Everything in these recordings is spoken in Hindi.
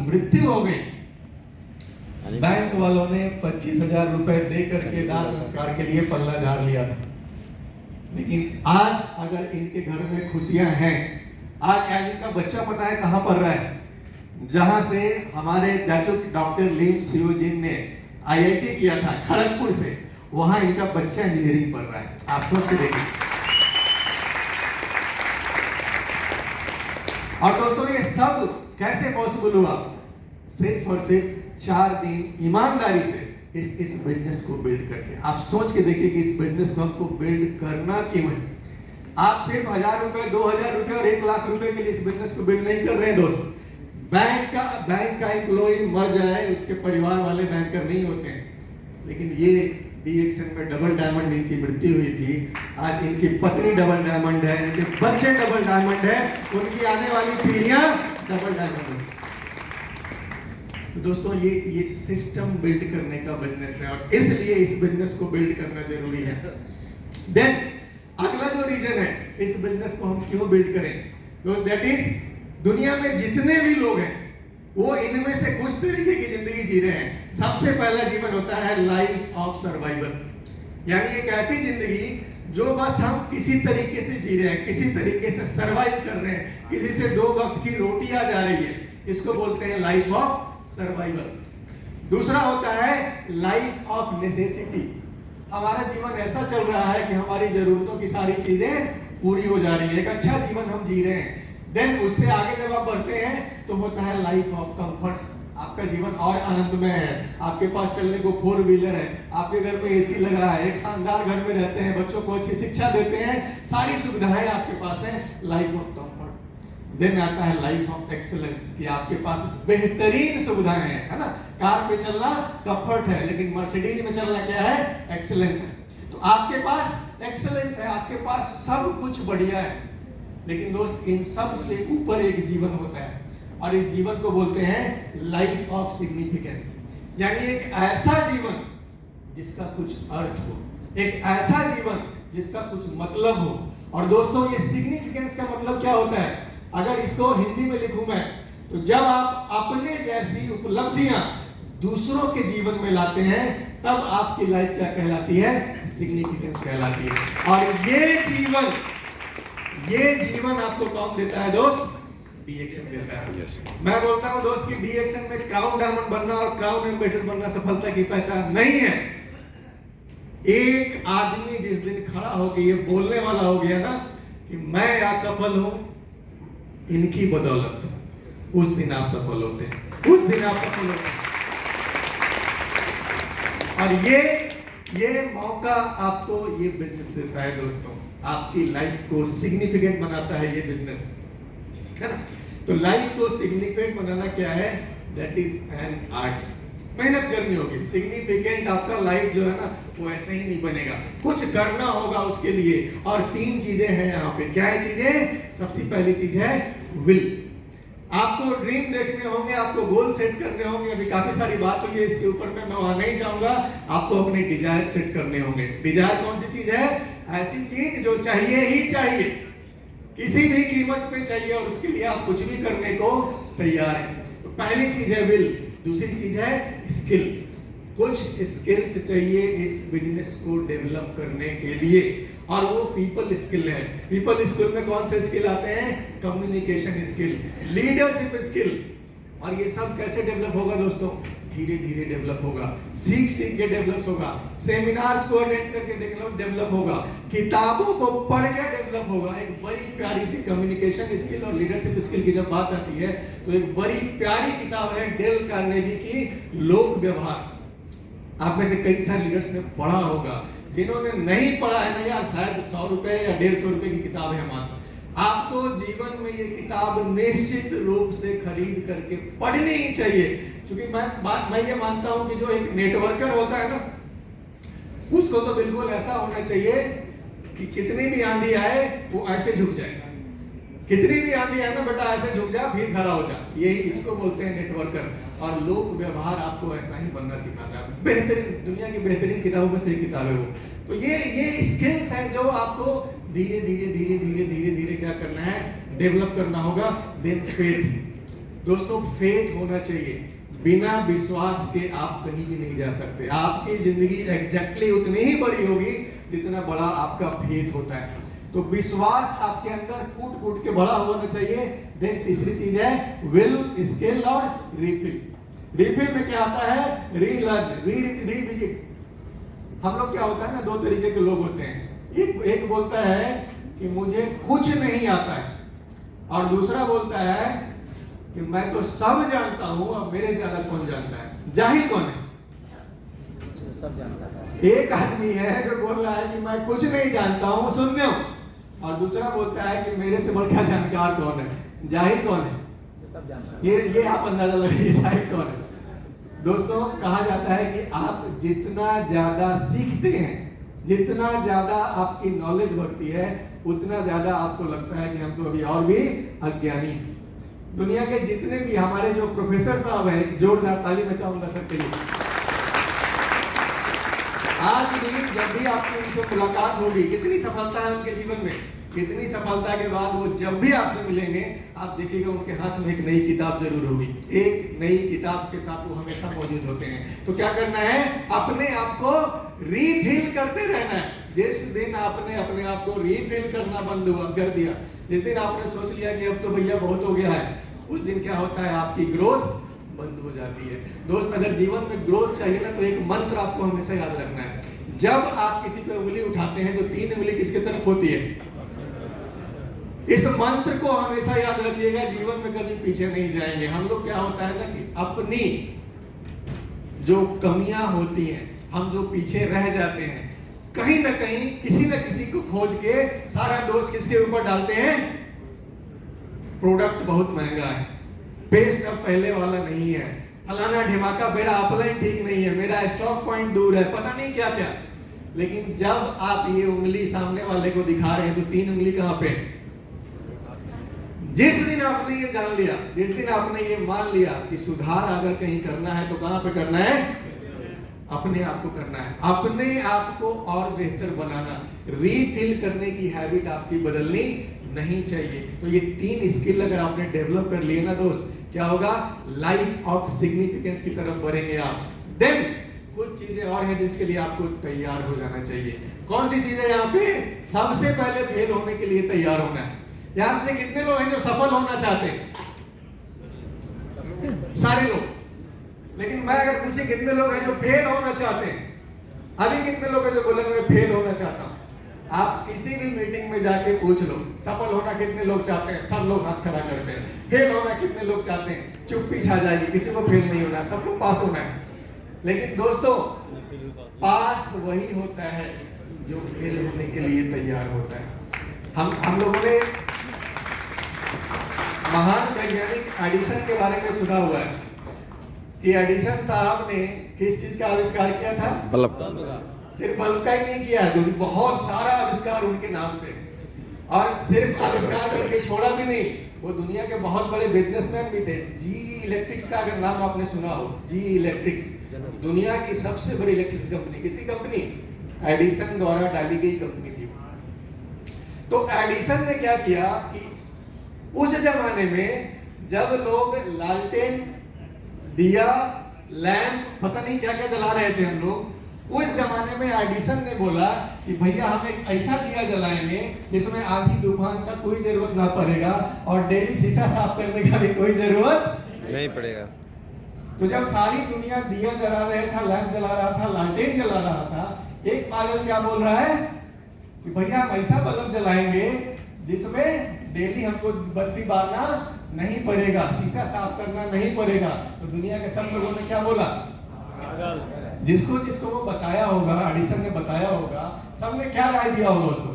मृत्यु हो गई, बैंक वालों ने 25,000 रुपए दे करके दाह संस्कार के लिए पल्ला झाड़ लिया था। लेकिन आज अगर इनके घर में खुशियां हैं, आज इनका बच्चा पता है कहां पढ़ रहा है? जहां से हमारे डॉक्टर लिम सियोजिन ने आईआईटी किया था खड़गपुर से, वहां इनका बच्चा इंजीनियरिंग पढ़ रहा है। आप सोच के देखिए। और दोस्तों ये सब कैसे पॉसिबल हुआ? सिर्फ और सिर्फ 4 दिन ईमानदारी से इस बिजनेस को बिल्ड करके। आप सोच के देखिए कि इस बिजनेस को हमको बिल्ड करना क्यों है। आप सिर्फ 1,000 रुपए, 2,000 रुपए और 1 लाख रुपए के लिए इस बिजनेस को बिल्ड नहीं कर रहे हैं दोस्तों। बैंक का एम्प्लॉय मर जाए, उसके परिवार वाले बैंकर नहीं होते हैं। लेकिन ये डीएक्सन में डबल डायमंड इनकी मृत्यु हुई थी, आज इनकी पत्नी डबल डायमंड है, इनके बच्चे डबल डायमंड है, उनकी आने वाली पीढ़ियां डबल डायमंड है। तो दोस्तों ये सिस्टम बिल्ड करने का बिजनेस है और इसलिए इस बिजनेस को बिल्ड करना जरूरी है। देन अगला जो रीजन है इस बिजनेस को हम क्यों बिल्ड करें, तो दैट इज दुनिया में जितने भी लोग हैं वो इनमें से कुछ तरीके की जिंदगी जी रहे हैं। सबसे पहला जीवन होता है लाइफ ऑफ सर्वाइवल, यानी एक ऐसी जिंदगी जो बस हम किसी तरीके से जी रहे हैं, किसी तरीके से सर्वाइव कर रहे हैं, किसी से 2 वक्त की रोटी आ जा रही है, इसको बोलते हैं लाइफ ऑफ सर्वाइवल। दूसरा होता है लाइफ ऑफ नेसेसिटी, हमारा जीवन ऐसा चल रहा है कि हमारी जरूरतों की सारी चीजें पूरी हो जा रही है, एक अच्छा जीवन हम जी रहे हैं। देन उससे आगे जब आप बढ़ते हैं तो होता है लाइफ ऑफ कंफर्ट, आपका जीवन और आनंदमय है, आपके पास चलने को 4 व्हीलर है, आपके घर में एसी लगा है, एक शानदार घर में रहते हैं, बच्चों को अच्छी शिक्षा देते हैं, सारी सुविधाएं आपके पास है, लाइफ ऑफ कंफर्ट। देन आता है लाइफ ऑफ एक्सीलेंस कि आपके पास बेहतरीन सुविधाएं हैं, है ना। कार पे चलना कंफर्ट है, लेकिन मर्सिडीज में चलना क्या है? एक्सीलेंस है। तो आपके पास एक्सीलेंस है, आपके पास सब कुछ बढ़िया है। लेकिन दोस्त इन सब से ऊपर एक जीवन होता है और इस जीवन को बोलते हैं लाइफ ऑफ सिग्निफिकेंस, यानी एक ऐसा जीवन जिसका कुछ अर्थ हो, एक ऐसा जीवन जिसका कुछ मतलब हो। और दोस्तों ये सिग्निफिकेंस का मतलब क्या होता है? अगर इसको हिंदी में लिखूं मैं, तो जब आप अपने जैसी उपलब्धियां दूसरों के जीवन में लाते हैं तब आपकी लाइफ क्या कहलाती है? सिग्निफिकेंस कहलाती है। और ये जीवन आपको कौन देता है दोस्त? डीएक्सन देता है। मैं बोलता हूं दोस्त कि डीएक्सन में क्राउन डायमंड बनना और क्राउन एम्बेसडर बनना सफलता की पहचान नहीं है। एक आदमी जिस दिन खड़ा होकर ये बोलने वाला हो गया ना कि मैं असफल हूं इनकी बदौलत, उस दिन आप सफल होते हैं, उस दिन आप सफल होते हैं। और ये मौका आपको ये बिजनेस देता है दोस्तों, आपकी लाइफ को सिग्निफिकेंट बनाता है ये बिजनेस, है ना। तो लाइफ को सिग्निफिकेंट बनाना क्या है? That is an art. मेहनत करनी होगी। सिग्निफिकेंट आपका लाइफ जो है ना वो ऐसे ही नहीं बनेगा, कुछ करना होगा उसके लिए। और 3 चीजें हैं यहाँ पे। क्या है चीजें? सबसे पहली चीज है विल। आपको ड्रीम देखने होंगे, आपको गोल सेट करने होंगे। अभी काफी सारी बात हुई है इसके ऊपर में, मैं वहां नहीं जाऊंगा। आपको अपने डिजायर सेट करने होंगे। डिजायर कौन सी चीज है? ऐसी चीज जो चाहिए ही चाहिए, किसी भी कीमत पे चाहिए और उसके लिए आप कुछ भी करने को तैयार हैं। तो पहली चीज है विल। दूसरी चीज है स्किल। कुछ स्किल्स चाहिए इस बिजनेस को डेवलप करने के लिए और वो पीपल स्किल है। पीपल स्किल में कौन से स्किल आते हैं? Communication skill, leadership skill. और ये सब कैसे डेवलप होगा दोस्तों? धीरे धीरे डेवलप होगा, सीख के डेवलप होगा, सेमिनार्स को अटेंड करके देख लो डेवलप होगा, किताबों को पढ़ के डेवलप होगा। एक बड़ी प्यारी सी कम्युनिकेशन स्किल और लीडरशिप स्किल की जब बात आती है तो एक बड़ी प्यारी किताब है डेल कार्नेगी की लोक व्यवहार। आप में से कई सारे लीडर्स ने पढ़ा होगा, जिन्होंने नहीं पढ़ा है ना यार, शायद 100 रुपए या 150 रुपए की किताब है मात्र। आपको जीवन में ये किताब निश्चित रूप से खरीद करके पढ़नी ही चाहिए, क्योंकि मैं ये मानता हूं कि जो एक नेटवर्कर होता है ना, उसको तो बिल्कुल ऐसा होना चाहिए कि कितनी भी आंधी आए वो ऐसे झुक जाए, कितनी भी आंधी आए ना बेटा ऐसे झुक जा फिर खड़ा हो जा। यही इसको बोलते हैं नेटवर्कर। और लोक व्यवहार आपको ऐसा ही बनना सिखाता है। बेहतरीन, दुनिया की बेहतरीन किताबों में से एक किताब है वो। तो ये स्किल्स हैं जो आपको धीरे धीरे धीरे धीरे धीरे धीरे क्या करना है? डेवलप करना होगा। Then faith. दोस्तों फेथ होना चाहिए। बिना विश्वास के आप कहीं भी नहीं जा सकते। आपकी जिंदगी एग्जैक्टली उतनी ही बड़ी होगी जितना बड़ा आपका फेथ होता है। तो विश्वास आपके अंदर कूट कूट के बड़ा होना चाहिए। देन तीसरी चीज है विल, स्किल और रिफिल। रिफिल में क्या आता है? Relearn, revisit. हम लोग क्या होता है ना, दो तरीके के लोग होते हैं। एक बोलता है कि मुझे कुछ नहीं आता है, और दूसरा बोलता है कि मैं तो सब जानता हूं, अब मेरे ज्यादा कौन जानता है। जाहिल कौन है? सब जानता है। एक आदमी है जो बोल रहा है कि मैं कुछ नहीं जानता हूं, शून्य हूं, और दूसरा बोलता है कि मेरे से बढ़ क्या जानकार कौन है। जाहिल कौन है? सब जानता है। ये आप अंदाजा लगाइए जाहिल कौन है। दोस्तों कहा जाता है कि आप जितना ज्यादा सीखते हैं, जितना ज्यादा आपकी नॉलेज बढ़ती है, उतना ज्यादा आपको लगता है कि हम तो अभी और भी अज्ञानी हैं। दुनिया के जितने भी हमारे जो प्रोफेसर साहब हैं, जोरदार ताली मैं चाहूंगा सबके लिए। आज भी जब भी आपकी उनसे मुलाकात होगी, कितनी सफलता है उनके जीवन में, कितनी सफलता के बाद वो जब भी आपसे मिलेंगे, आप देखिएगा उनके हाथ में एक नई किताब जरूर होगी। एक नई किताब के साथ वो हमेशा मौजूद होते हैं। तो क्या करना है? अपने आप को रीफिल करते रहना है। जिस दिन आपने अपने आप को रीफिल करना बंद कर दिया, जिस दिन आपने सोच लिया कि अब तो भैया बहुत हो गया है, उस दिन क्या होता है? आपकी ग्रोथ बंद हो जाती है। दोस्त अगर जीवन में ग्रोथ चाहिए ना, तो एक मंत्र आपको हमेशा याद रखना है। जब आप किसी पे उंगली उठाते हैं तो 3 उंगली किसके तरफ होती है? इस मंत्र को हमेशा याद रखिएगा, जीवन में कभी पीछे नहीं जाएंगे। हम लोग क्या होता है ना कि अपनी जो कमियां होती हैं, हम जो पीछे रह जाते हैं, कहीं ना कहीं किसी न किसी को खोज के सारा दोष किसके ऊपर डालते हैं? प्रोडक्ट बहुत महंगा है, पेस्ट अब पहले वाला नहीं है, फलाना ढिमाका, मेरा अपलाइन ठीक नहीं है, मेरा स्टॉक पॉइंट दूर है, पता नहीं क्या क्या। लेकिन जब आप ये उंगली सामने वाले को दिखा रहे हैं तो 3 उंगली कहां पे? जिस दिन आपने ये जान लिया, जिस दिन आपने ये मान लिया कि सुधार अगर कहीं करना है तो कहां पे करना है? अपने आप को करना है, अपने आप को और बेहतर बनाना। रीफिल करने की हैबिट आपकी बदलनी नहीं चाहिए। तो ये 3 स्किल अगर आपने डेवलप कर लिए ना दोस्त, क्या होगा? लाइफ ऑफ सिग्निफिकेंस की तरफ बढ़ेंगे आप। देन कुछ चीजें और हैं जिसके लिए आपको तैयार हो जाना चाहिए। कौन सी चीजें? यहाँ पे सबसे पहले फेल होने के लिए तैयार होना है। यहां से कितने लोग हैं जो सफल होना चाहते हैं? सारे लोग। लेकिन मैं अगर पूछे कितने लोग हैं जो फेल होना चाहते हैं? अभी कितने लोग हैं जो बोलेंगे मैं फेल होना चाहता हूं? आप किसी भी मीटिंग में जाके पूछ लो, सफल होना कितने लोग चाहते हैं? सब लोग हाथ खड़ा करते हैं। फेल होना कितने लोग चाहते हैं? चुप्पी छा जाएगी, किसी को फेल नहीं होना, सबको पास होना है। लेकिन दोस्तों पास वही होता है जो फेल होने के लिए तैयार होता है। हम लोगों ने महान वैज्ञानिक एडिसन के बारे में सुना हुआ है कि एडिसन साहब ने किस चीज का आविष्कार किया था? बल्ब। सिर्फ बल्ब का ही नहीं किया, क्योंकि बहुत सारा आविष्कार उनके नाम से। और सिर्फ आविष्कार करके छोड़ा भी नहीं, वो दुनिया के बहुत बड़े बिजनेसमैन भी थे। जी इलेक्ट्रिक्स का अगर नाम आपने सुना हो, जी इलेक्ट्रिक्स दुनिया की सबसे बड़ी इलेक्ट्रिक कंपनी, किसी कंपनी? एडिसन द्वारा डाली गई कंपनी थी। तो एडिसन ने क्या किया कि उस जमाने में जब लोग लालटेन, दिया, लैंप, पता नहीं क्या क्या जला रहे थे हम लोग, उस जमाने में एडिसन ने बोला कि भैया हम एक ऐसा दिया जलाएंगे जिसमें आधी तूफान का कोई जरूरत ना पड़ेगा और डेली शीशा साफ करने का भी कोई जरूरत नहीं पड़ेगा। तो जब सारी दुनिया दिया जला रहा था, लैंप जला रहा था, लालटेन जला रहा था, एक पागल क्या बोल रहा है कि भैया हम ऐसा बल्ब जलाएंगे जिसमें डेली हमको बत्ती बारना नहीं पड़ेगा, शीशा साफ करना नहीं पड़ेगा। तो दुनिया के सब लोगों ने क्या बोला? जिसको जिसको वो बताया होगा, एडिसन ने बताया होगा, सबने क्या राय दिया होगा उसको?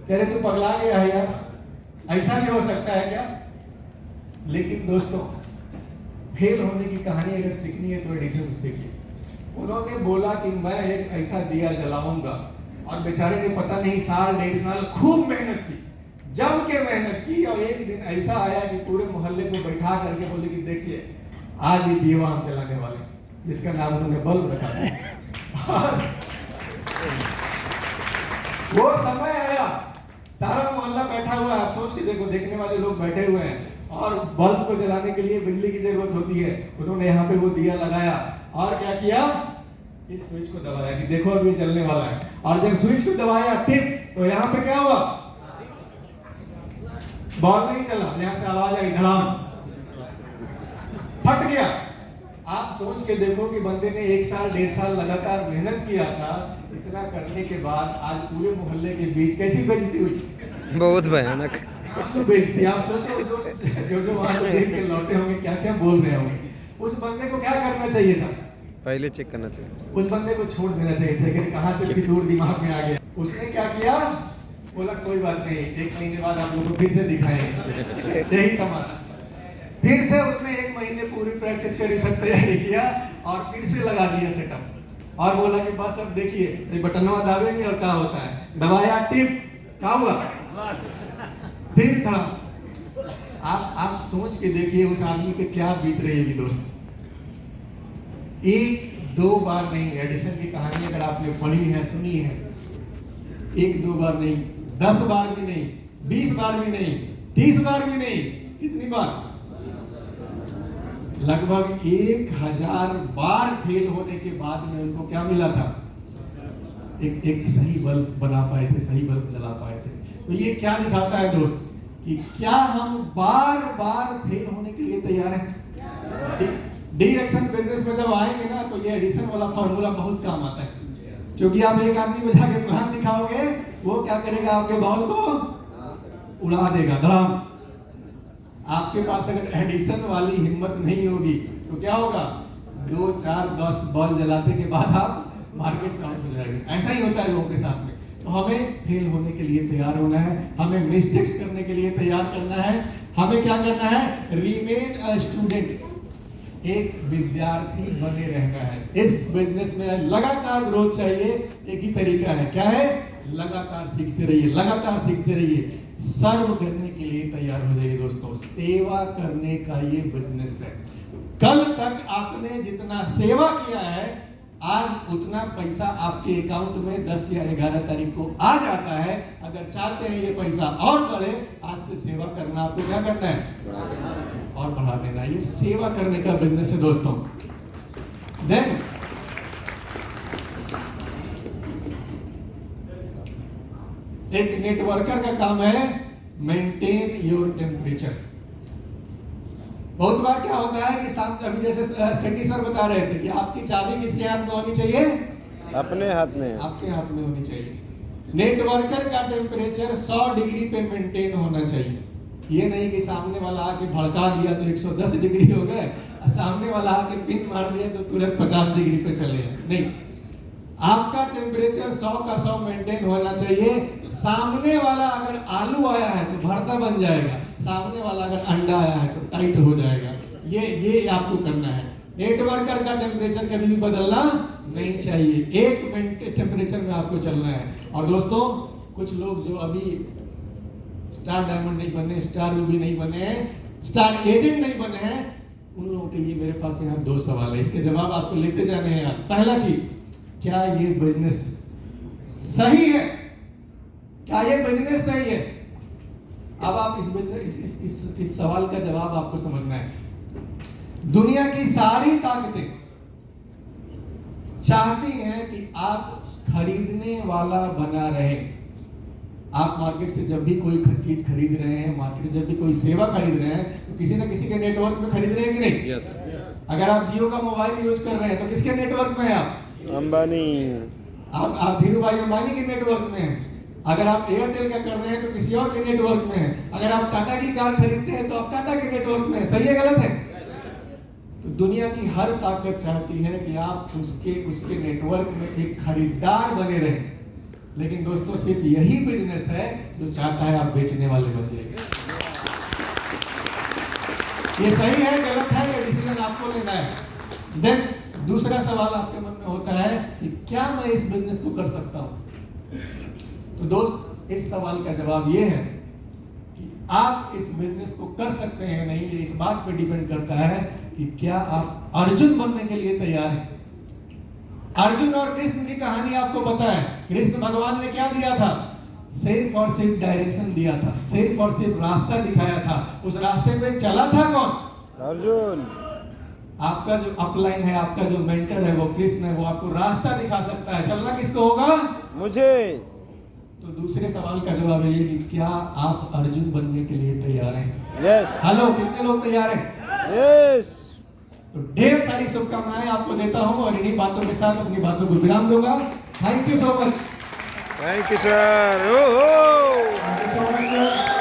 कह रहे तू पगला गया है यार, ऐसा भी हो सकता है क्या? लेकिन दोस्तों फेल होने की कहानी अगर सीखनी है तो एडिसन से सीखिए। उन्होंने बोला कि मैं एक ऐसा दिया जलाऊंगा, और बेचारे ने पता नहीं साल 1.5 साल खूब मेहनत की, जम के मेहनत की, और एक दिन ऐसा आया कि पूरे मोहल्ले को बैठा करके बोले कि देखिए आज ये दिया हम जलाने वाले, जिसका नाम उन्होंने बल्ब रखा था। और वो समय आया, सारा मोहल्ला बैठा हुआ है, आप सोच के देखो, देखने वाले लोग बैठे हुए हैं, और बल्ब को जलाने के लिए बिजली की जरूरत होती है। उन्होंने यहाँ पे वो दिया लगाया और क्या किया, इस स्विच को दबाया कि देखो अब ये जलने वाला है। और जब स्विच को दबाया टिप, तो यहाँ पे क्या हुआ, बॉल नहीं चला, यहाँ से आवाज आई धड़ाम, फट गया। आप सोच के देखो कि बंदे ने 1 साल 1.5 साल लगातार मेहनत किया था, इतना करने के बाद आज पूरे मोहल्ले के बीच कैसी बेइज्जती हुई, बहुत भयानक। कैसे बेइज्जती। आप सोचो जो वहां से देख के लौटे होंगे क्या क्या बोल रहे होंगे। उस बंदे को क्या करना चाहिए था, पहले चेक करना चाहिए, उस बंदे को छोड़ देना चाहिए था कि कहां से फितूर दिमाग में आ गया। उसने क्या किया, बोला कोई बात नहीं, 1 महीने बाद आप लोगों को फिर से दिखाएंगे, यही तमाशा। फिर से उसने 1 महीने पूरी प्रैक्टिस कर तैयारी किया और फिर से लगा दिया सेटअप और बोला कि बस अब देखिए ये बटनवा दाबेंगे और क्या होता है, दबाया टिप, क्या हुआ, फिर था। आप सोच के देखिए उस आदमी पे क्या बीत रही होगी दोस्त। 1-2 बार नहीं, एडिसन की कहानी अगर आपने पढ़ी है, सुनी है, 1-2 बार नहीं, 10 बार भी नहीं, 20 बार भी नहीं, 30 बार भी नहीं, कितनी बार, लगभग 1000 बार फेल होने के बाद में उनको क्या मिला था, एक सही बल्ब बना पाए थे, सही बल्ब जला पाए थे। तो ये क्या दिखाता है दोस्त कि क्या हम बार बार फेल होने के लिए तैयार हैं। डी-एक्शन बिजनेस में जब आएंगे ना तो ये एडिशन वाला फॉर्मूला बहुत काम आता है, क्योंकि आप एक आदमी को जाके प्लान दिखाओगे, वो क्या करेगा, आपके बॉल को उड़ा देगा धड़ाम। आपके पास अगर एडिशन वाली हिम्मत नहीं होगी तो क्या होगा, 2, 4, 10 बॉल जलाते के बाद आप मार्केट से आउट हो जाएंगे। ऐसा ही होता है लोगों के साथ में। तो हमें फेल होने के लिए तैयार होना है, हमें मिस्टेक्स करने के लिए तैयार करना है, हमें क्या करना है, रिमेन अ स्टूडेंट, एक विद्यार्थी बने रहना है। इस बिजनेस में लगातार ग्रोथ चाहिए, एक ही तरीका है, क्या है, लगातार सीखते रहिए, लगातार सीखते रहिए, सर्व करने के लिए तैयार हो जाइए दोस्तों। सेवा करने का ये बिजनेस है। कल तक आपने जितना सेवा किया है, आज उतना पैसा आपके अकाउंट में 10 या 11 तारीख को आ जाता है। अगर चाहते हैं ये पैसा और बढ़े, आज से सेवा करना, आपको क्या करना है, और बढ़ा देना। ये सेवा करने का बिजनेस है दोस्तों। देन एक नेटवर्कर का काम है मेंटेन योर टेम्परेचर। बहुत बार क्या होता है कि शाम, अभी जैसे सेठी सर बता रहे थे कि आपकी चाबी किसके हाथ में होनी चाहिए, अपने हाथ में, आपके हाथ में होनी चाहिए। नेटवर्कर का टेम्परेचर 100 डिग्री पे मेंटेन होना चाहिए। ये नहीं कि सामने वाला आके भड़का दिया तो 110 डिग्री हो गए, सामने वाला आके पिन मार दिया तो तुरंत 50 डिग्री पे चले गए, नहीं। आपका टेम्परेचर 100 का 100 मेंटेन होना चाहिए। सामने वाला अगर आलू आया है तो भरता बन जाएगा, सामने वाला अगर अंडा आया है तो टाइट हो जाएगा। ये आपको करना है। नेटवर्कर का टेम्परेचर कभी भी बदलना नहीं चाहिए, एक टेम्परेचर में आपको चलना है। और दोस्तों, कुछ लोग जो अभी स्टार डायमंड नहीं बने, स्टार रूबी नहीं बने हैं, स्टार एजेंट नहीं बने हैं, उन लोगों के लिए मेरे पास यहाँ 2 सवाल है, इसके जवाब आपको लेते जाने हैं आज। पहला चीज, क्या ये बिजनेस सही है, क्या ये बिजनेस सही है? अब आप इस बिजनेस इस सवाल का जवाब आपको समझना है। दुनिया की सारी ताकतें चाहती हैं कि आप खरीदने वाला बना रहे। आप मार्केट से जब भी कोई चीज खरीद रहे हैं, मार्केट से जब भी कोई सेवा खरीद रहे हैं, तो किसी ना किसी के नेटवर्क में खरीद रहे हैं कि नहीं? यस। अगर आप जियो का मोबाइल यूज कर रहे हैं तो किसके नेटवर्क में है आप? अंबानी। आप धीरू भाई अंबानी के नेटवर्क में हैं। अगर आप एयरटेल का कर रहे हैं तो किसी और के नेटवर्क में है। अगर आप टाटा की कार खरीदते हैं तो आप टाटा के नेटवर्क में है। सही है, गलत है? तो दुनिया की हर ताकत चाहती है कि आप उसके नेटवर्क में एक खरीदार बने रहें। लेकिन दोस्तों, सिर्फ यही बिजनेस है जो चाहता है आप बेचने वाले बन जाइए। ये सही है, गलत है, ये डिसीजन आपको लेना है। देन दूसरा सवाल आपके मन में होता है कि क्या मैं इस बिजनेस को कर सकता हूं? तो दोस्त, इस सवाल का जवाब ये है कि आप इस बिजनेस को कर सकते हैं नहीं, ये इस बात पे डिपेंड करता है कि क्या आप अर्जुन बनने के लिए तैयार हैं। अर्जुन और कृष्ण की कहानी आपको पता है। कृष्ण भगवान ने क्या दिया था? सिर्फ और सिर्फ डायरेक्शन दिया था, सिर्फ और सिर्फ रास्ता दिखाया था। उस रास्ते पे चला था कौन? अर्जुन। आपका जो अपलाइन है, आपका जो मेंटर है वो कृष्ण है, वो आपको रास्ता दिखा सकता है। चलना किसको होगा? मुझे। तो दूसरे सवाल का जवाब है ये कि क्या आप अर्जुन बनने के लिए तैयार हैं? यस। हेलो, कितने लोग तैयार हैं? यस। तो ढेर सारी शुभकामनाएं आपको देता हूं और इन्हीं बातों के साथ अपनी बातों को विराम दूंगा। Thank you so much. Thank you sir. ओहो। Thank you so much.